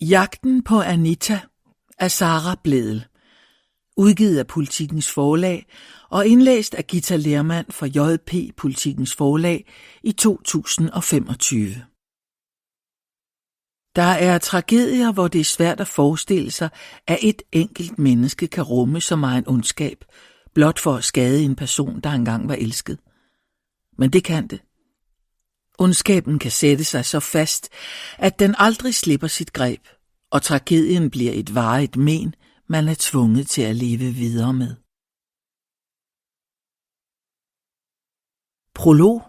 Jagten på Anita af Sara Blædel. Udgivet af Politikens Forlag og indlæst af Githa Lehrmann for JP Politikens Forlag i 2025. Der er tragedier, hvor det er svært at forestille sig, at et enkelt menneske kan rumme så meget ondskab, blot for at skade en person, der engang var elsket. Men det kan det. Ondskaben kan sætte sig så fast, at den aldrig slipper sit greb, og tragedien bliver et varigt men, man er tvunget til at leve videre med. Prolog.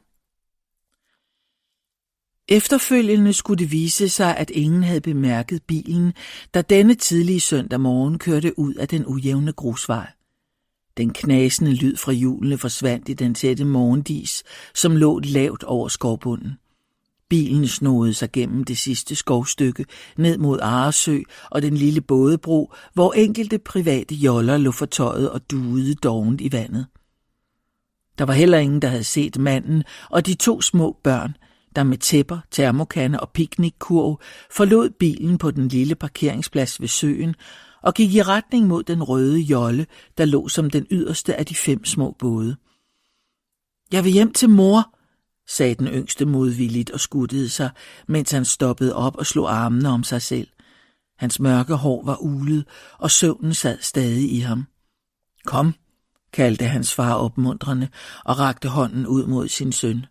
Efterfølgende skulle det vise sig, at ingen havde bemærket bilen, da denne tidlige søndag morgen kørte ud af den ujævne grusvej. Den knasende lyd fra hjulene forsvandt i den tætte morgendis, som lå lavt over skovbunden. Bilen snodede sig gennem det sidste skovstykke ned mod Arresø og den lille bådebro, hvor enkelte private joller lå fortøjet og duede dovent i vandet. Der var heller ingen, der havde set manden og de to små børn, der med tæpper, termokande og piknikkurv forlod bilen på den lille parkeringsplads ved søen og gik i retning mod den røde jolle, der lå som den yderste af de 5 små både. "Jeg vil hjem til mor", sagde den yngste modvilligt og skuttede sig, mens han stoppede op og slog armene om sig selv. Hans mørke hår var ulet, og søvnen sad stadig i ham. "Kom", kaldte hans far opmuntrende og rakte hånden ud mod sin søn.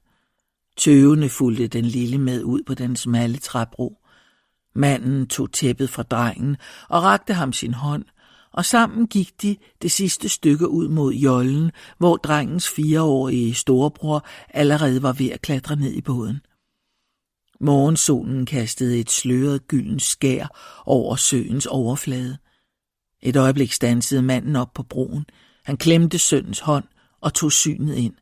Tøvende fulgte den lille med ud på den smalle træbro. Manden tog tæppet fra drengen og rakte ham sin hånd, og sammen gik de det sidste stykke ud mod jollen, hvor drengens 4-årige storebror allerede var ved at klatre ned i båden. Morgensolen kastede et sløret gyldent skær over søens overflade. Et øjeblik standsede manden op på broen. Han klemte sønnens hånd og tog synet ind.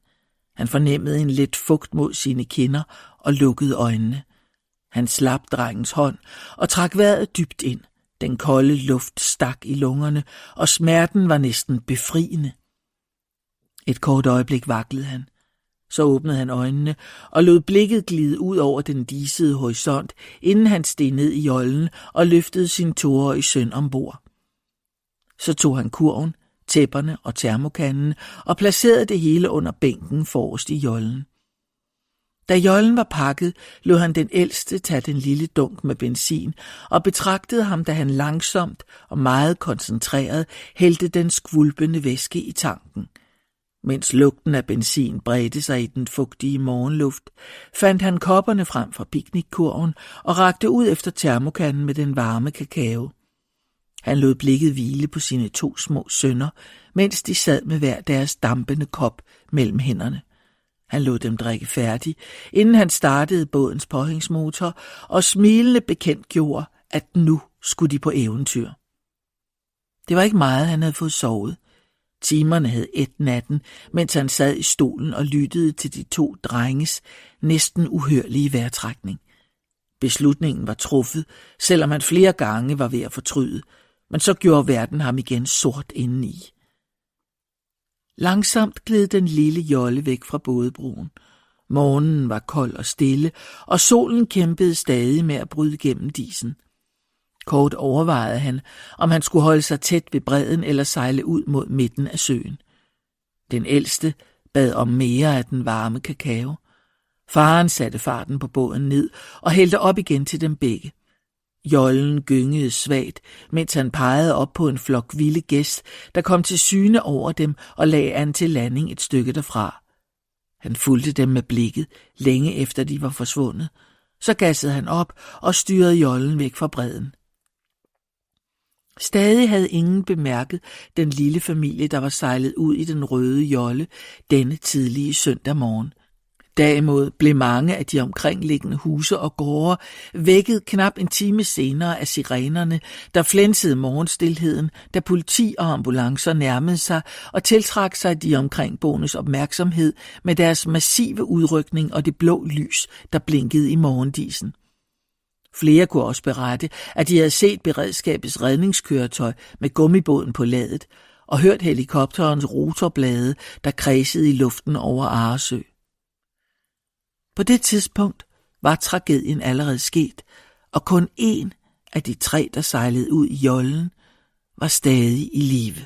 Han fornemmede en let fugt mod sine kinder og lukkede øjnene. Han slap drengens hånd og trak vejret dybt ind. Den kolde luft stak i lungerne, og smerten var næsten befriende. Et kort øjeblik vaklede han. Så åbnede han øjnene og lod blikket glide ud over den disede horisont, inden han steg ned i jollen og løftede sin 2-årige søn ombord. Så tog han kurven, tæpperne og termokanden og placerede det hele under bænken forrest i jollen. Da jollen var pakket, lod han den ældste tage den lille dunk med benzin og betragtede ham, da han langsomt og meget koncentreret hældte den skvulpende væske i tanken. Mens lugten af benzin bredte sig i den fugtige morgenluft, fandt han kopperne frem fra piknikkurven og rakte ud efter termokanden med den varme kakao. Han lod blikket hvile på sine 2 små sønner, mens de sad med hver deres dampende kop mellem hænderne. Han lod dem drikke færdig, inden han startede bådens påhængsmotor og smilende bekendtgjorde, at nu skulle de på eventyr. Det var ikke meget, han havde fået sovet. Timerne havde ædt natten, mens han sad i stolen og lyttede til de 2 drenges næsten uhørlige vejrtrækning. Beslutningen var truffet, selvom han flere gange var ved at fortryde, men så gjorde verden ham igen sort indeni. Langsomt gled den lille jolle væk fra bådebroen. Morgenen var kold og stille, og solen kæmpede stadig med at bryde gennem disen. Kort overvejede han, om han skulle holde sig tæt ved bredden eller sejle ud mod midten af søen. Den ældste bad om mere af den varme kakao. Faren satte farten på båden ned og hældte op igen til dem begge. Jollen gyngede svagt, mens han pegede op på en flok vilde gæs, der kom til syne over dem og lagde an til landing et stykke derfra. Han fulgte dem med blikket, længe efter de var forsvundet. Så gassede han op og styrede jollen væk fra bredden. Stadig havde ingen bemærket den lille familie, der var sejlet ud i den røde jolle denne tidlige søndag morgen. Derimod blev mange af de omkringliggende huse og gårde vækket knap en time senere af sirenerne, der flænsede morgenstilheden, da politi og ambulancer nærmede sig og tiltrak sig de omkringboendes opmærksomhed med deres massive udrykning og det blå lys, der blinkede i morgendisen. Flere kunne også berette, at de havde set beredskabets redningskøretøj med gummibåden på ladet og hørt helikopterens rotorblade, der kredsede i luften over Arresø. På det tidspunkt var tragedien allerede sket, og kun én at de 3, der sejlede ud i jollen, var stadig i live.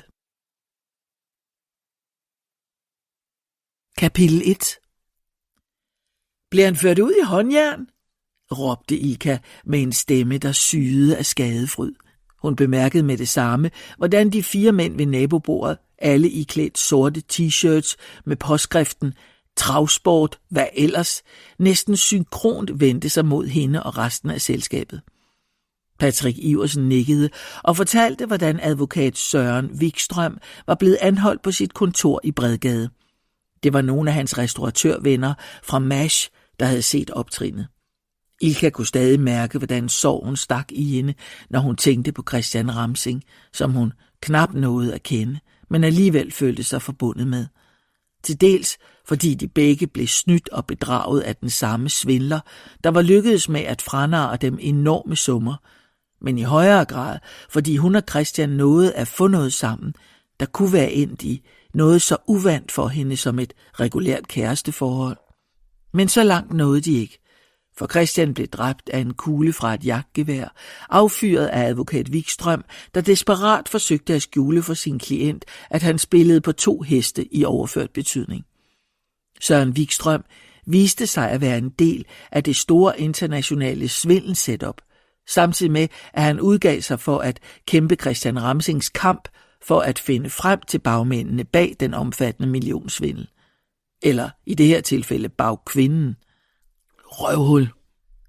Kapitel 1. Bliver han ført ud i håndjern? Råbte Ilka med en stemme, der sygede af skadefryd. Hun bemærkede med det samme, hvordan de 4 mænd ved nabobordet, alle iklædt sorte t-shirts med påskriften "Travsport, hvad ellers", næsten synkront vendte sig mod hende og resten af selskabet. Patrick Iversen nikkede og fortalte, hvordan advokat Søren Wikstrøm var blevet anholdt på sit kontor i Bredgade. Det var nogle af hans restauratørvenner fra MASH, der havde set optrinet. Ilka kunne stadig mærke, hvordan sorgen stak i hende, når hun tænkte på Christian Ramsing, som hun knap nåede at kende, men alligevel følte sig forbundet med. Til dels fordi de begge blev snydt og bedraget af den samme svindler, der var lykkedes med at franarre dem enorme summer, men i højere grad, fordi hun og Christian nåede at få noget sammen, der kunne være endt i noget så uvandt for hende som et regulært kæresteforhold. Men så langt nåede de ikke, for Christian blev dræbt af en kugle fra et jagtgevær, affyret af advokat Wikstrøm, der desperat forsøgte at skjule for sin klient, at han spillede på 2 heste i overført betydning. Søren Wikstrøm viste sig at være en del af det store internationale svindelsetup, samtidig med, at han udgav sig for at kæmpe Christian Ramsings kamp for at finde frem til bagmændene bag den omfattende millionsvindel. Eller i det her tilfælde bagkvinden. Røvhul,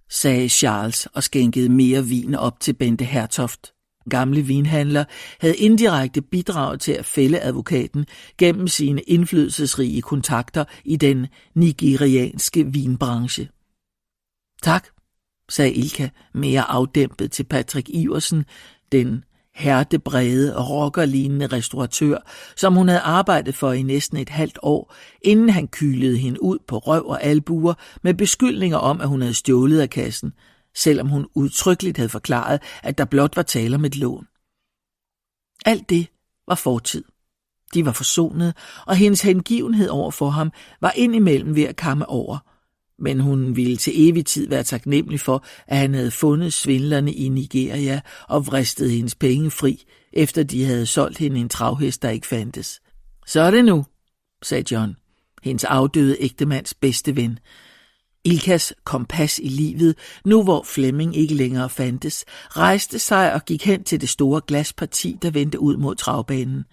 sagde Charles og skænkede mere vin op til Bente Hertoft. Gamle vinhandler havde indirekte bidraget til at fælde advokaten gennem sine indflydelsesrige kontakter i den nigerianske vinbranche. Tak, sagde Ilka mere afdæmpet til Patrick Iversen, den hertebrede og rockerlignende restauratør, som hun havde arbejdet for i næsten et halvt år, inden han kylede hende ud på røv og albuer med beskyldninger om, at hun havde stjålet af kassen, selvom hun udtrykkeligt havde forklaret, at der blot var tale om et lån. Alt det var fortid. De var forsonet, og hendes hengivenhed over for ham var indimellem ved at kamme over, men hun ville til evig tid være taknemmelig for, at han havde fundet svindlerne i Nigeria og vristet hendes penge fri, efter de havde solgt hende en travhest, der ikke fandtes. Så er det nu, sagde John, hendes afdøde ægtemands bedste ven. Ilkas kompas i livet, nu hvor Flemming ikke længere fandtes, rejste sig og gik hen til det store glasparti, der vendte ud mod travbanen.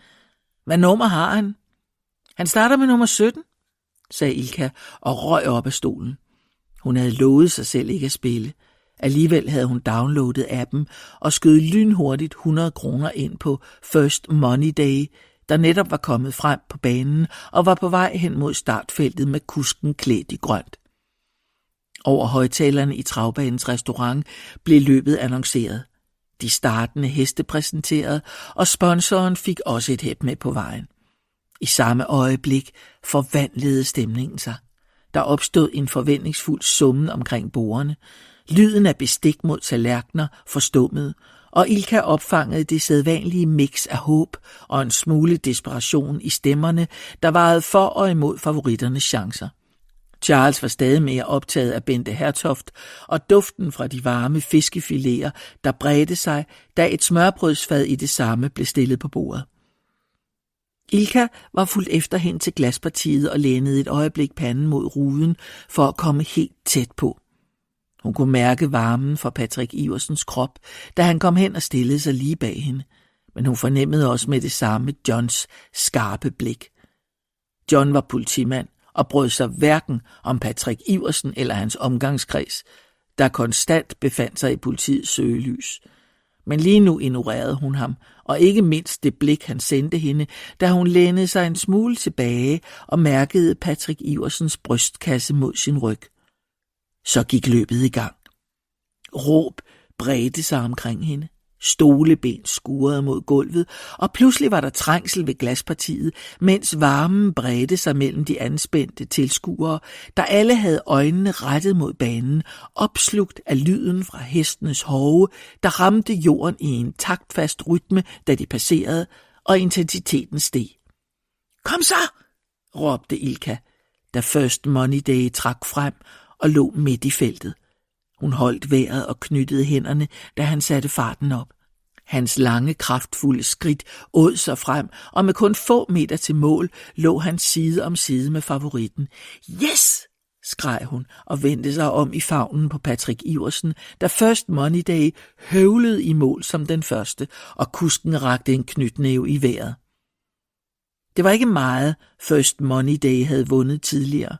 Hvad nummer har han? Han starter med nummer 17, sagde Ilka og røg op af stolen. Hun havde lovet sig selv ikke at spille. Alligevel havde hun downloadet appen og skød lynhurtigt 100 kroner ind på First Money Day, der netop var kommet frem på banen og var på vej hen mod startfeltet med kusken klædt i grønt. Over højtalerne i travbanens restaurant blev løbet annonceret. De startende heste præsenteret, og sponsoren fik også et hæb med på vejen. I samme øjeblik forvandlede stemningen sig. Der opstod en forventningsfuld summen omkring bordene. Lyden af bestik mod tallerkener forstummede, og Ilka opfangede det sædvanlige mix af håb og en smule desperation i stemmerne, der varede for og imod favoritternes chancer. Charles var stadig mere optaget af Bente Hertoft og duften fra de varme fiskefiléer, der bredte sig, da et smørbrødsfad i det samme blev stillet på bordet. Ilka var fulgt efter hen til glaspartiet og lænede et øjeblik panden mod ruden for at komme helt tæt på. Hun kunne mærke varmen fra Patrick Iversens krop, da han kom hen og stillede sig lige bag hende, men hun fornemmede også med det samme Johns skarpe blik. John var politimand og brød sig hverken om Patrick Iversen eller hans omgangskreds, der konstant befandt sig i politiets søgelys. Men lige nu ignorerede hun ham, og ikke mindst det blik, han sendte hende, da hun lænede sig en smule tilbage og mærkede Patrick Iversens brystkasse mod sin ryg. Så gik løbet i gang. Råb bredte sig omkring hende. Stoleben skurrede mod gulvet, og pludselig var der trængsel ved glaspartiet, mens varmen bredte sig mellem de anspændte tilskuere, der alle havde øjnene rettet mod banen, opslugt af lyden fra hestenes hove, der ramte jorden i en taktfast rytme, da de passerede, og intensiteten steg. Kom så, råbte Ilka, da First Money Day trak frem og lå midt i feltet. Hun holdt vejret og knyttede hænderne, da han satte farten op. Hans lange, kraftfulde skridt åd sig frem, og med kun få meter til mål lå han side om side med favoritten. Yes! Skreg hun og vendte sig om i favnen på Patrick Iversen, da First Money Day høvlede i mål som den første, og kusken rakte en knytnæve i vejret. Det var ikke meget, First Money Day havde vundet tidligere.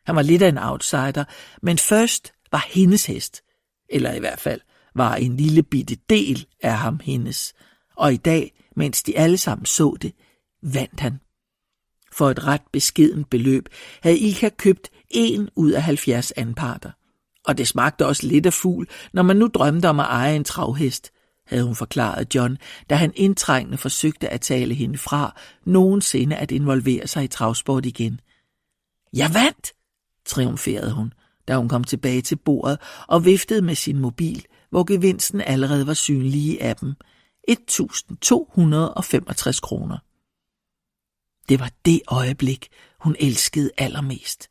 Han var lidt af en outsider, men First var hendes hest, eller i hvert fald var en lille bitte del af ham hendes, og i dag, mens de alle sammen så det, vandt han. For et ret beskedent beløb havde Ilka købt 1 ud af 70 anparter. Og det smagte også lidt af fugl, når man nu drømte om at eje en travhest, havde hun forklaret John, da han indtrængende forsøgte at tale hende fra nogensinde at involvere sig i travsport igen. Jeg vandt, triumferede hun, da hun kom tilbage til bordet og viftede med sin mobil, hvor gevinsten allerede var synlig i appen. 1.265 kroner. Det var det øjeblik, hun elskede allermest.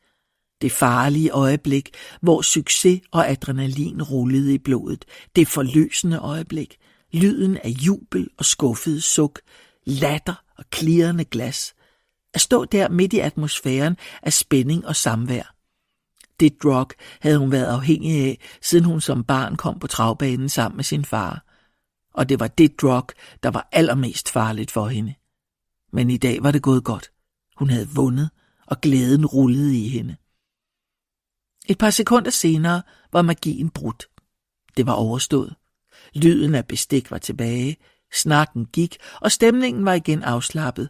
Det farlige øjeblik, hvor succes og adrenalin rullede i blodet. Det forløsende øjeblik. Lyden af jubel og skuffede suk. Latter og klirrende glas. At stå der midt i atmosfæren af spænding og samvær. Det drug havde hun været afhængig af, siden hun som barn kom på travbanen sammen med sin far. Og det var det drug, der var allermest farligt for hende. Men i dag var det gået godt. Hun havde vundet, og glæden rullede i hende. Et par sekunder senere var magien brudt. Det var overstået. Lyden af bestik var tilbage, snakken gik, og stemningen var igen afslappet.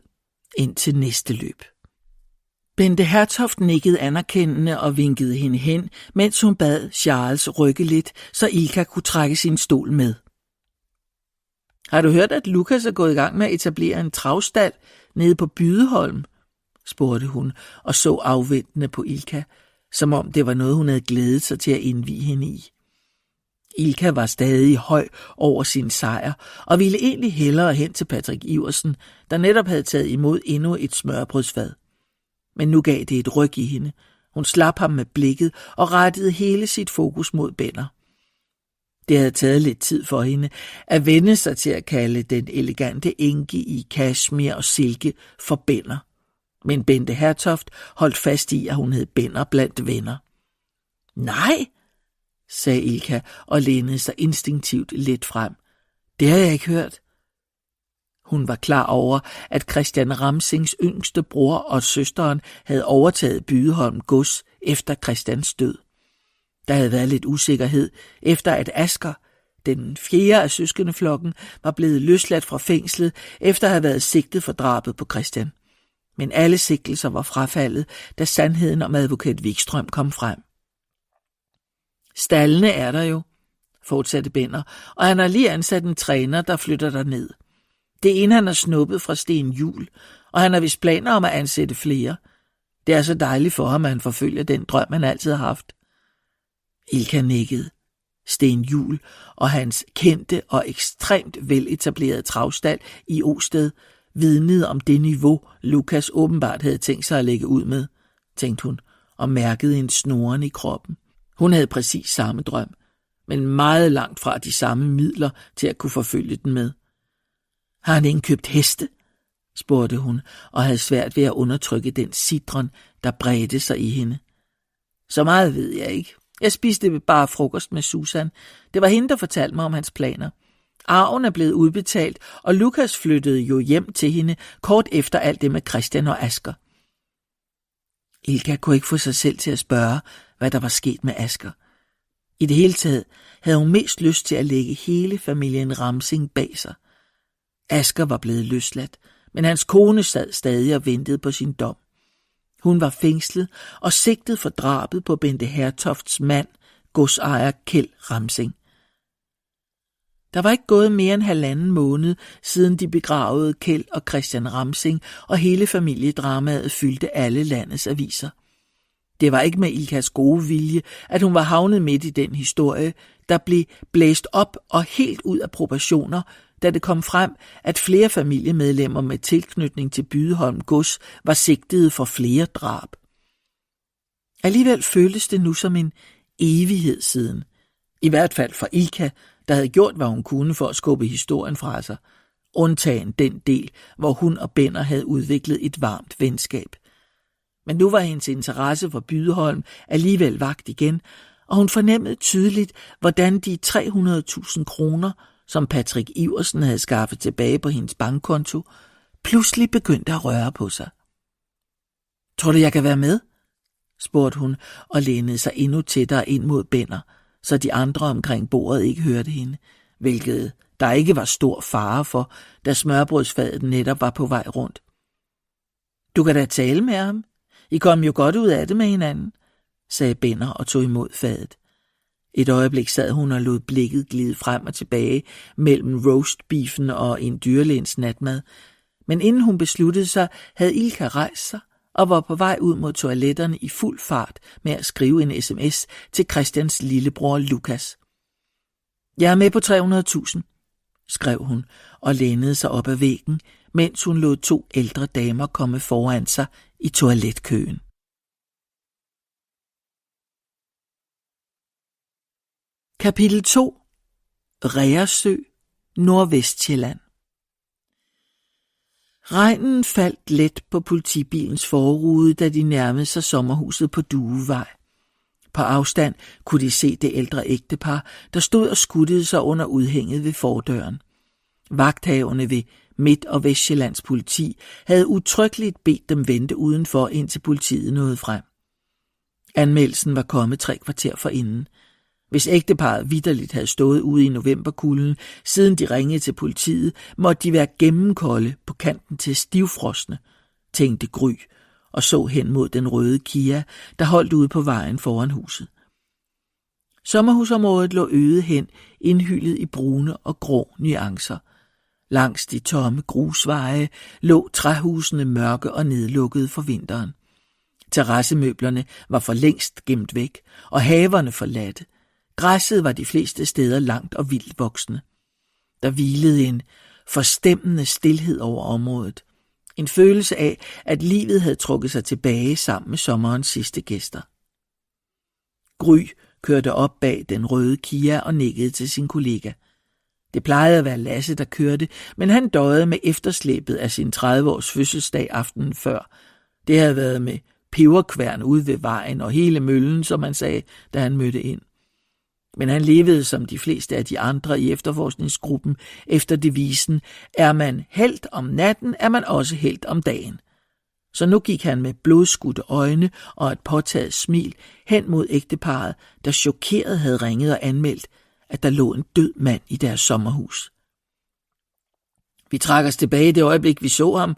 Indtil næste løb. Bente Hertoft nikkede anerkendende og vinkede hende hen, mens hun bad Charles rykke lidt, så Ilka kunne trække sin stol med. Har du hørt, at Lukas er gået i gang med at etablere en travstald nede på Bydeholm? Spurgte hun og så afventende på Ilka, som om det var noget, hun havde glædet sig til at indvie hende i. Ilka var stadig høj over sin sejr og ville egentlig hellere hen til Patrick Iversen, der netop havde taget imod endnu et smørbrødsfad. Men nu gav det et ryg i hende. Hun slap ham med blikket og rettede hele sit fokus mod Bender. Det havde taget lidt tid for hende at vende sig til at kalde den elegante enke i kashmir og silke for Bender. Men Bente Hertoft holdt fast i, at hun hed Bender blandt venner. Nej, sagde Ilka og lænede sig instinktivt lidt frem. Det har jeg ikke hørt. Hun var klar over, at Christian Ramsings yngste bror og søsteren havde overtaget Bydeholm gods efter Christians død. Der havde været lidt usikkerhed, efter at Asger, den fjerde af søskendeflokken, var blevet løsladt fra fængslet, efter at have været sigtet for drabet på Christian. Men alle sigtelser var frafaldet, da sandheden om advokat Wikstrøm kom frem. Stallene er der jo, fortsatte Bender, og han har lige ansat en træner, der flytter derned. Det er en, han har snuppet fra Sten Juhl, og han har vist planer om at ansætte flere. Det er så dejligt for ham, at han forfølger den drøm, han altid har haft. Ilka nikkede. Sten Juhl og hans kendte og ekstremt veletablerede travstald i Osted vidnede om det niveau, Lukas åbenbart havde tænkt sig at lægge ud med, tænkte hun, og mærkede en snoren i kroppen. Hun havde præcis samme drøm, men meget langt fra de samme midler til at kunne forfølge den med. Har han ikke købt heste? Spurgte hun, og havde svært ved at undertrykke den sidren, der bredte sig i hende. Så meget ved jeg ikke. Jeg spiste bare frokost med Susan. Det var hende, der fortalte mig om hans planer. Arven er blevet udbetalt, og Lukas flyttede jo hjem til hende kort efter alt det med Christian og Asger. Ilka kunne ikke få sig selv til at spørge, hvad der var sket med Asger. I det hele taget havde hun mest lyst til at lægge hele familien Ramsing bag sig. Asger var blevet løsladt, men hans kone sad stadig og ventede på sin dom. Hun var fængslet og sigtet for drabet på Bente Hertofts mand, godsejer Kjeld Ramsing. Der var ikke gået mere end 1,5 måned, siden de begravede Kjeld og Christian Ramsing, og hele familiedramaet fyldte alle landets aviser. Det var ikke med Ilkas gode vilje, at hun var havnet midt i den historie, der blev blæst op og helt ud af proportioner, da det kom frem, at flere familiemedlemmer med tilknytning til Bydeholm gods var sigtede for flere drab. Alligevel føltes det nu som en evighed siden. I hvert fald for Ilka, der havde gjort, hvad hun kunne for at skubbe historien fra sig, undtagen den del, hvor hun og Benner havde udviklet et varmt venskab. Men nu var hendes interesse for Bydeholm alligevel vakt igen, og hun fornemmede tydeligt, hvordan de 300.000 kroner, som Patrick Iversen havde skaffet tilbage på hendes bankkonto, pludselig begyndte at røre på sig. Tror du, jeg kan være med? Spurgte hun og lænede sig endnu tættere ind mod Benner, så de andre omkring bordet ikke hørte hende, hvilket der ikke var stor fare for, da smørbrødsfadet netop var på vej rundt. Du kan da tale med ham. I kom jo godt ud af det med hinanden, sagde Benner og tog imod fadet. Et øjeblik sad hun og lod blikket glide frem og tilbage mellem roastbeefen og en dyrlægens natmad, men inden hun besluttede sig, havde Ilka rejst sig og var på vej ud mod toiletterne i fuld fart med at skrive en sms til Christians lillebror Lukas. Jeg er med på 300.000, skrev hun og lænede sig op ad væggen, mens hun lod 2 ældre damer komme foran sig i toiletkøen. Kapitel 2. Reersø, Nordvestsjælland. Regnen faldt let på politibilens forrude, da de nærmede sig sommerhuset på Duevej. På afstand kunne de se det ældre ægtepar, der stod og skuttede sig under udhænget ved fordøren. Vagthaverne ved Midt- og Vestsjællands politi havde udtrykkeligt bedt dem vente udenfor, indtil politiet nåede frem. Anmeldelsen var kommet 3 kvarter forinden. Hvis ægteparret vitterligt havde stået ude i novemberkulden, siden de ringede til politiet, måtte de være gennemkolde på kanten til stivfrosne, tænkte Gry, og så hen mod den røde Kia, der holdt ude på vejen foran huset. Sommerhusområdet lå øde hen, indhyllet i brune og grå nuancer. Langs de tomme grusveje lå træhusene mørke og nedlukkede for vinteren. Terrassemøblerne var for længst gemt væk, og haverne forladte. Græsset var de fleste steder langt og vildt voksende. Der hvilede en forstemmende stilhed over området. En følelse af, at livet havde trukket sig tilbage sammen med sommerens sidste gæster. Gry kørte op bag den røde Kia og nikkede til sin kollega. Det plejede at være Lasse, der kørte, men han døjede med efterslæbet af sin 30-års fødselsdag aftenen før. Det havde været med peberkværn ude ved vejen og hele møllen, som man sagde, da han mødte ind. Men han levede som de fleste af de andre i efterforskningsgruppen efter devisen, er man helt om natten, er man også helt om dagen. Så nu gik han med blodskudte øjne og et påtaget smil hen mod ægteparret, der chokeret havde ringet og anmeldt, at der lå en død mand i deres sommerhus. Vi trak os tilbage i det øjeblik, vi så ham,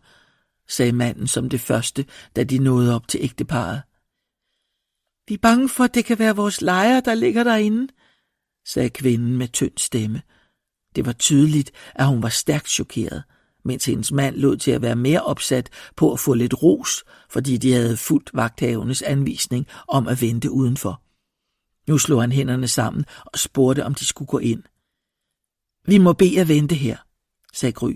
sagde manden som det første, da de nåede op til ægteparret. Vi er bange for, at det kan være vores lejer, der ligger derinde, sagde kvinden med tynd stemme. Det var tydeligt, at hun var stærkt chokeret, mens hendes mand lod til at være mere opsat på at få lidt ros, fordi de havde fulgt vagthavernes anvisning om at vente udenfor. Nu slog han hænderne sammen og spurgte, om de skulle gå ind. Vi må bede at vente her, sagde Gry.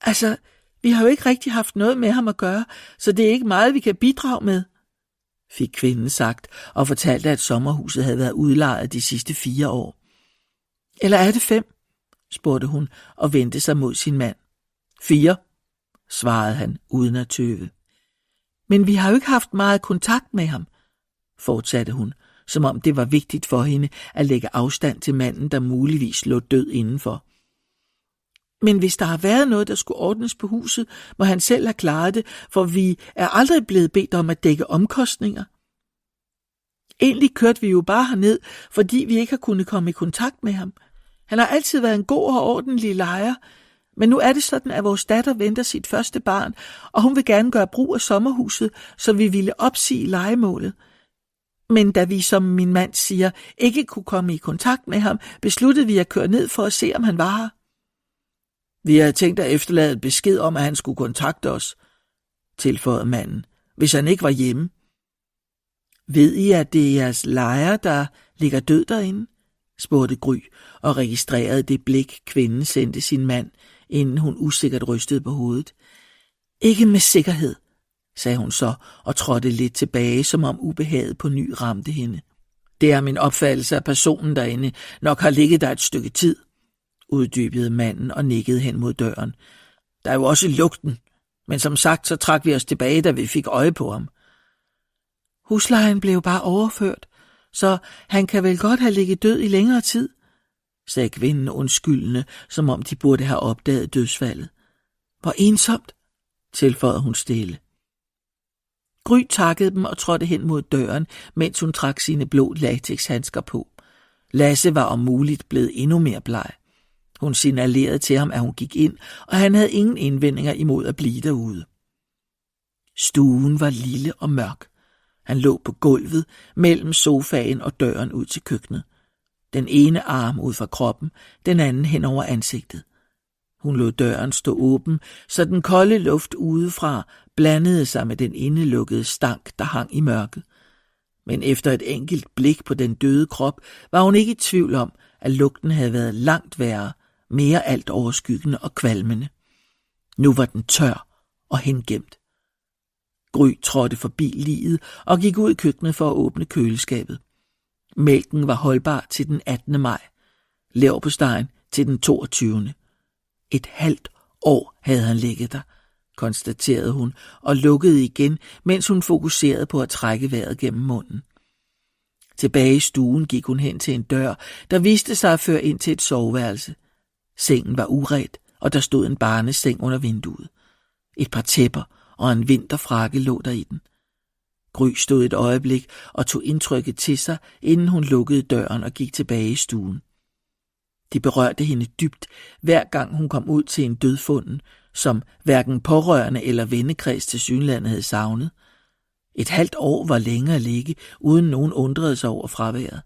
Altså, vi har jo ikke rigtig haft noget med ham at gøre, så det er ikke meget, vi kan bidrage med, fik kvinden sagt og fortalte, at sommerhuset havde været udlejet de sidste 4 år. Eller er det 5? Spurgte hun og vendte sig mod sin mand. 4, svarede han uden at tøve. Men vi har jo ikke haft meget kontakt med ham, fortsatte hun, som om det var vigtigt for hende at lægge afstand til manden, der muligvis lå død indenfor. Men hvis der har været noget, der skulle ordnes på huset, må han selv have klaret det, for vi er aldrig blevet bedt om at dække omkostninger. Egentlig kørte vi jo bare herned, fordi vi ikke har kunnet komme i kontakt med ham. Han har altid været en god og ordentlig lejer, men nu er det sådan, at vores datter venter sit første barn, og hun vil gerne gøre brug af sommerhuset, så vi ville opsige lejemålet. Men da vi, som min mand siger, ikke kunne komme i kontakt med ham, besluttede vi at køre ned for at se, om han var her. Vi havde tænkt at efterlade et besked om, at han skulle kontakte os, tilføjede manden, hvis han ikke var hjemme. Ved I, at det er jeres lejer, der ligger død derinde? Spurgte Gry og registrerede det blik, kvinden sendte sin mand, inden hun usikkert rystede på hovedet. Ikke med sikkerhed, sagde hun så og trådte lidt tilbage, som om ubehaget på ny ramte hende. Det er min opfattelse, at personen derinde nok har ligget der et stykke tid, uddybede manden og nikkede hen mod døren. Der er jo også lugten, men som sagt, så trak vi os tilbage, da vi fik øje på ham. Huslejen blev bare overført, så han kan vel godt have ligget død i længere tid, sagde kvinden undskyldende, som om de burde have opdaget dødsfaldet. Hvor ensomt, tilføjede hun stille. Gry takkede dem og trådte hen mod døren, mens hun trak sine blå latexhandsker på. Lasse var om muligt blevet endnu mere bleg. Hun signalerede til ham, at hun gik ind, og han havde ingen indvendinger imod at blive derude. Stuen var lille og mørk. Han lå på gulvet mellem sofaen og døren ud til køkkenet. Den ene arm ud fra kroppen, den anden hen over ansigtet. Hun lod døren stå åben, så den kolde luft udefra blandede sig med den indelukkede stank, der hang i mørket. Men efter et enkelt blik på den døde krop, var hun ikke i tvivl om, at lugten havde været langt værre, mere alt overskyggende og kvalmende. Nu var den tør og hengemt. Gry trådte forbi liget og gik ud i køkkenet for at åbne køleskabet. Mælken var holdbar til den 18. maj. Leverpostejen til den 22. Et halvt år havde han ligget der, konstaterede hun og lukkede igen, mens hun fokuserede på at trække vejret gennem munden. Tilbage i stuen gik hun hen til en dør, der viste sig at føre ind til et soveværelse. Sengen var uredt, og der stod en barneseng under vinduet. Et par tæpper og en vinterfrakke lå der i den. Gry stod et øjeblik og tog indtrykket til sig, inden hun lukkede døren og gik tilbage i stuen. Det berørte hende dybt, hver gang hun kom ud til en dødfunden, som hverken pårørende eller vennekreds tilsyneladende havde savnet. Et halvt år var længe at ligge, uden nogen undrede sig over fraværet.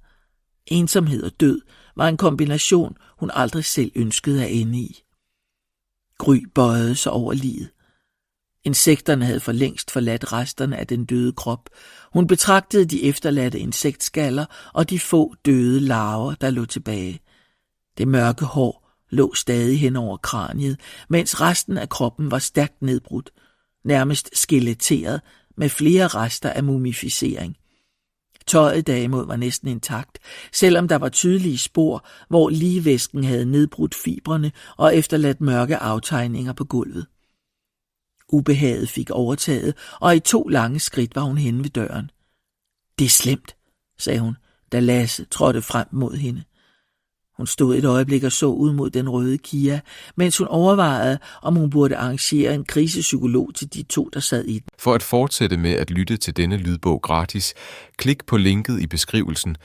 Ensomhed og død var en kombination, hun aldrig selv ønskede at ende i. Gry bøjede sig over liget. Insekterne havde for længst forladt resterne af den døde krop. Hun betragtede de efterladte insektskaller og de få døde larver, der lå tilbage. Det mørke hår lå stadig hen over kraniet, mens resten af kroppen var stærkt nedbrudt, nærmest skeletteret med flere rester af mumificering. Tøjet derimod var næsten intakt, selvom der var tydelige spor, hvor ligvæsken havde nedbrudt fibrene og efterladt mørke aftegninger på gulvet. Ubehaget fik overtaget, og i 2 lange skridt var hun henne ved døren. Det er slemt, sagde hun, da Lasse trådte frem mod hende. Hun stod et øjeblik og så ud mod den røde Kia, mens hun overvejede, om hun burde arrangere en krisepsykolog til de 2, der sad i den. For at fortsætte med at lytte til denne lydbog gratis, klik på linket i beskrivelsen,